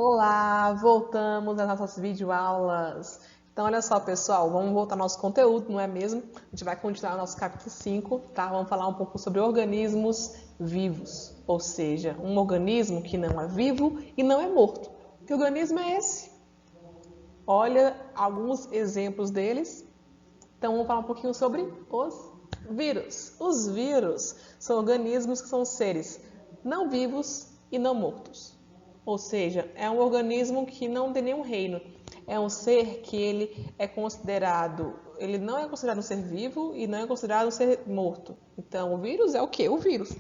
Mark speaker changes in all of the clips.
Speaker 1: Olá, voltamos às nossas videoaulas. Então, olha só, pessoal, vamos voltar ao nosso conteúdo, não é mesmo? A gente vai continuar o nosso capítulo 5, tá? Vamos falar um pouco sobre organismos vivos, ou seja, um organismo que não é vivo e não é morto. Que organismo é esse? Olha alguns exemplos deles. Então, vamos falar um pouquinho sobre os vírus. Os vírus são organismos que são seres não vivos e não mortos. Ou seja, é um organismo que não tem nenhum reino. É um ser que ele não é considerado um ser vivo e não é considerado um ser morto. Então, o vírus é o quê? O vírus,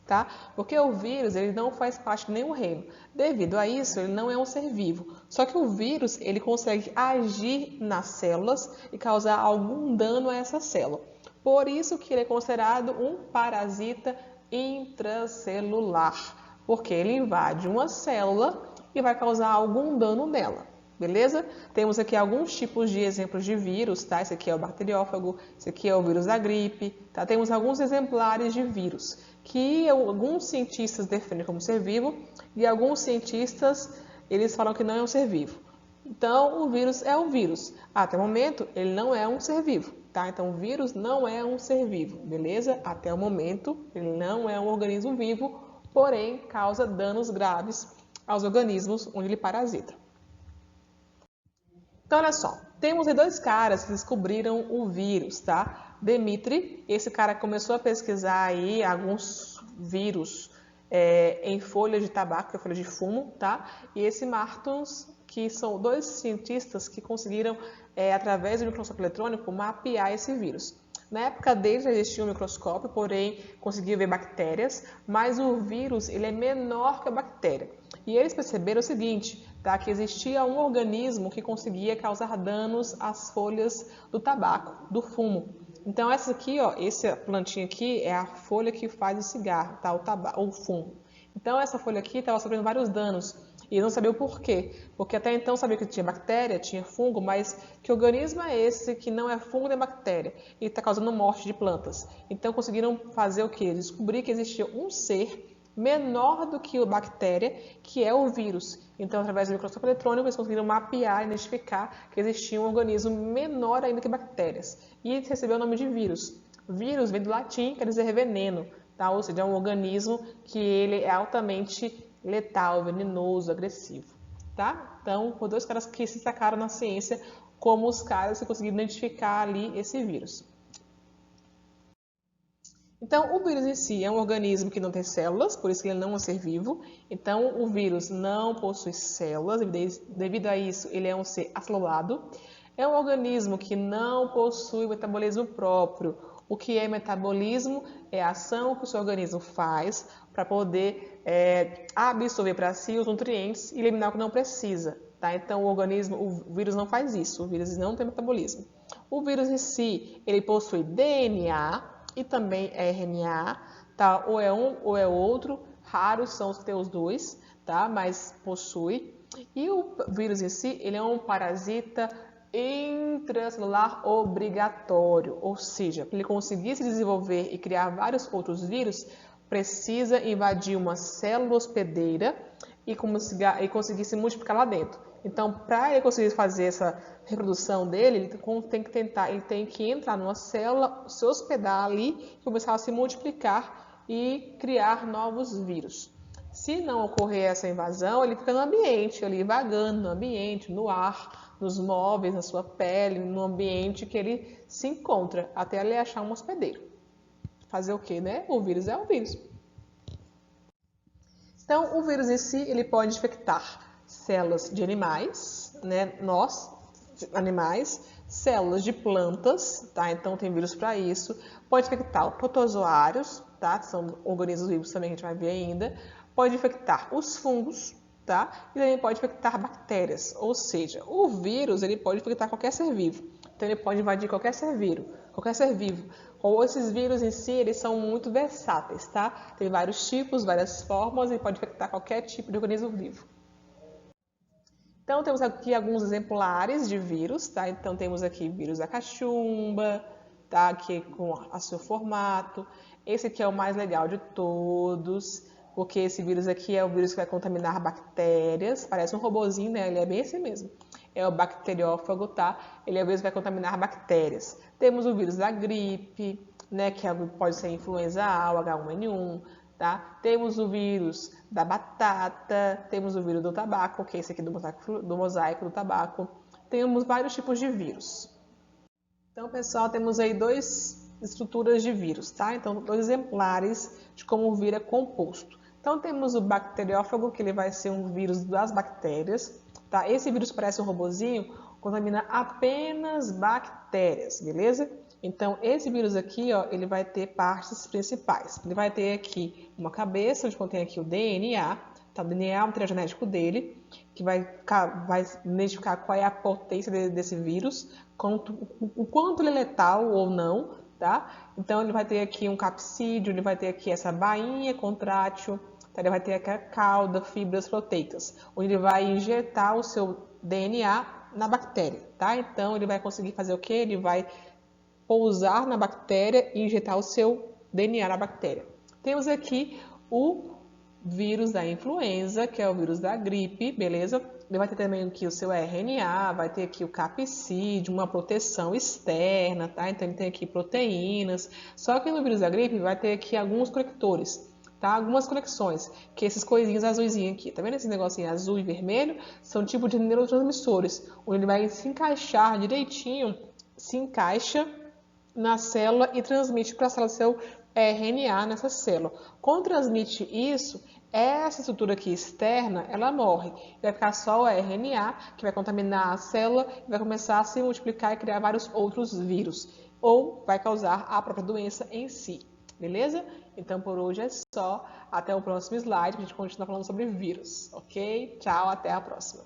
Speaker 1: tá? Porque o vírus, ele não faz parte de nenhum reino. Devido a isso, ele não é um ser vivo. Só que o vírus, ele consegue agir nas células e causar algum dano a essa célula. Por isso que ele é considerado um parasita intracelular, porque ele invade uma célula e vai causar algum dano nela, beleza? Temos aqui alguns tipos de exemplos de vírus, tá? Esse aqui é o bacteriófago, esse aqui é o vírus da gripe, tá? Temos alguns exemplares de vírus que alguns cientistas defendem como ser vivo e alguns cientistas eles falam que não é um ser vivo. Então, o vírus é um vírus. Até o momento, ele não é um ser vivo, tá? Então, o vírus não é um ser vivo, beleza? Até o momento, ele não é um organismo vivo, porém causa danos graves aos organismos onde ele parasita. Então, olha só, temos aí dois caras que descobriram o vírus, tá? Dmitry, esse cara começou a pesquisar aí alguns vírus em folhas de tabaco, que é folha de fumo, tá? E esse Martins, que são dois cientistas que conseguiram, através do microscópio eletrônico, mapear esse vírus. Na época dele já existia um microscópio, porém conseguia ver bactérias, mas o vírus ele é menor que a bactéria. E eles perceberam o seguinte, tá? Que existia um organismo que conseguia causar danos às folhas do tabaco, do fumo. Então essa aqui, ó, essa plantinha aqui é a folha que faz o cigarro, tá? O fumo. Então essa folha aqui estava sofrendo vários danos e não sabia o porquê, porque até então sabia que tinha bactéria, tinha fungo, mas que organismo é esse que não é fungo nem bactéria e está causando morte de plantas? Então conseguiram fazer o quê? Descobrir que existia um ser menor do que a bactéria, que é o vírus. Então, através do microscópio eletrônico, eles conseguiram mapear e identificar que existia um organismo menor ainda que bactérias. E recebeu o nome de vírus. Vírus vem do latim, quer dizer veneno, tá? Ou seja, é um organismo que ele é altamente letal, venenoso, agressivo, tá? Então, foram dois caras que se destacaram na ciência como os caras que conseguiram identificar ali esse vírus. Então, o vírus em si é um organismo que não tem células, por isso que ele não é um ser vivo. Então, o vírus não possui células, devido a isso, ele é um ser acelulado. É um organismo que não possui metabolismo próprio. O que é metabolismo? É a ação que o seu organismo faz para poder absorver para si os nutrientes e eliminar o que não precisa. Tá? Então, o vírus não faz isso, o vírus não tem metabolismo. O vírus em si, ele possui DNA, e também RNA, tá? Ou é um ou é outro, raros são os que têm os dois, tá? Mas possui. E o vírus em si, ele é um parasita intracelular obrigatório, ou seja, para ele conseguir se desenvolver e criar vários outros vírus, precisa invadir uma célula hospedeira e conseguir se multiplicar lá dentro. Então, para ele conseguir fazer essa reprodução dele, ele tem que entrar numa célula, se hospedar ali, começar a se multiplicar e criar novos vírus. Se não ocorrer essa invasão, ele fica no ambiente, ali vagando no ambiente, no ar, nos móveis, na sua pele, no ambiente que ele se encontra, até ele achar um hospedeiro. Fazer o quê, né? O vírus é o vírus. Então, o vírus em si, ele pode infectar células de animais, né? Nós, animais, células de plantas, tá? Então tem vírus para isso. Pode infectar protozoários, tá? São organismos vivos também que a gente vai ver ainda. Pode infectar os fungos, tá? E também pode infectar bactérias, ou seja, o vírus ele pode infectar qualquer ser vivo. Então ele pode invadir qualquer ser vivo. Ou esses vírus em si, eles são muito versáteis, tá? Tem vários tipos, várias formas e pode infectar qualquer tipo de organismo vivo. Então, temos aqui alguns exemplares de vírus, tá? Então, temos aqui vírus da cachumba, tá? Aqui com o seu formato. Esse aqui é o mais legal de todos, porque esse vírus aqui é o vírus que vai contaminar bactérias, parece um robozinho, né? Ele é bem assim mesmo. É o bacteriófago, tá? Ele é o vírus que vai contaminar bactérias. Temos o vírus da gripe, né? Que pode ser influenza A, o H1N1, tá? Temos o vírus da batata, temos o vírus do tabaco, que é esse aqui do mosaico do tabaco. Temos vários tipos de vírus. Então, pessoal, temos aí duas estruturas de vírus, tá? Então, dois exemplares de como o vírus é composto. Então, temos o bacteriófago, que ele vai ser um vírus das bactérias, tá? Esse vírus parece um robozinho, contamina apenas bactérias, beleza? Então, esse vírus aqui, ó, ele vai ter partes principais. Ele vai ter aqui uma cabeça, onde contém aqui o DNA, tá? O DNA é o material genético dele, que vai identificar qual é a potência desse vírus, o quanto ele é letal ou não, tá? Então, ele vai ter aqui um capsídeo, ele vai ter aqui essa bainha contrátil, tá? Ele vai ter aqui a cauda, fibras proteicas, onde ele vai injetar o seu DNA na bactéria, tá? Então, ele vai conseguir fazer o quê? Ele vai pousar na bactéria e injetar o seu DNA na bactéria. Temos aqui o vírus da influenza, que é o vírus da gripe, beleza? Ele vai ter também aqui o seu RNA, vai ter aqui o capsídeo, uma proteção externa, tá? Então ele tem aqui proteínas. Só que no vírus da gripe vai ter aqui alguns conectores, tá? Algumas conexões, que esses coisinhos azuisinhos aqui, tá vendo esse negocinho azul e vermelho? São tipo de neurotransmissores, onde ele vai se encaixar direitinho, se encaixa na célula e transmite para a célula seu RNA nessa célula. Quando transmite isso, essa estrutura aqui externa, ela morre. Vai ficar só o RNA, que vai contaminar a célula e vai começar a se multiplicar e criar vários outros vírus. Ou vai causar a própria doença em si. Beleza? Então, por hoje é só. Até o próximo slide, que a gente continua falando sobre vírus. Ok? Tchau, até a próxima.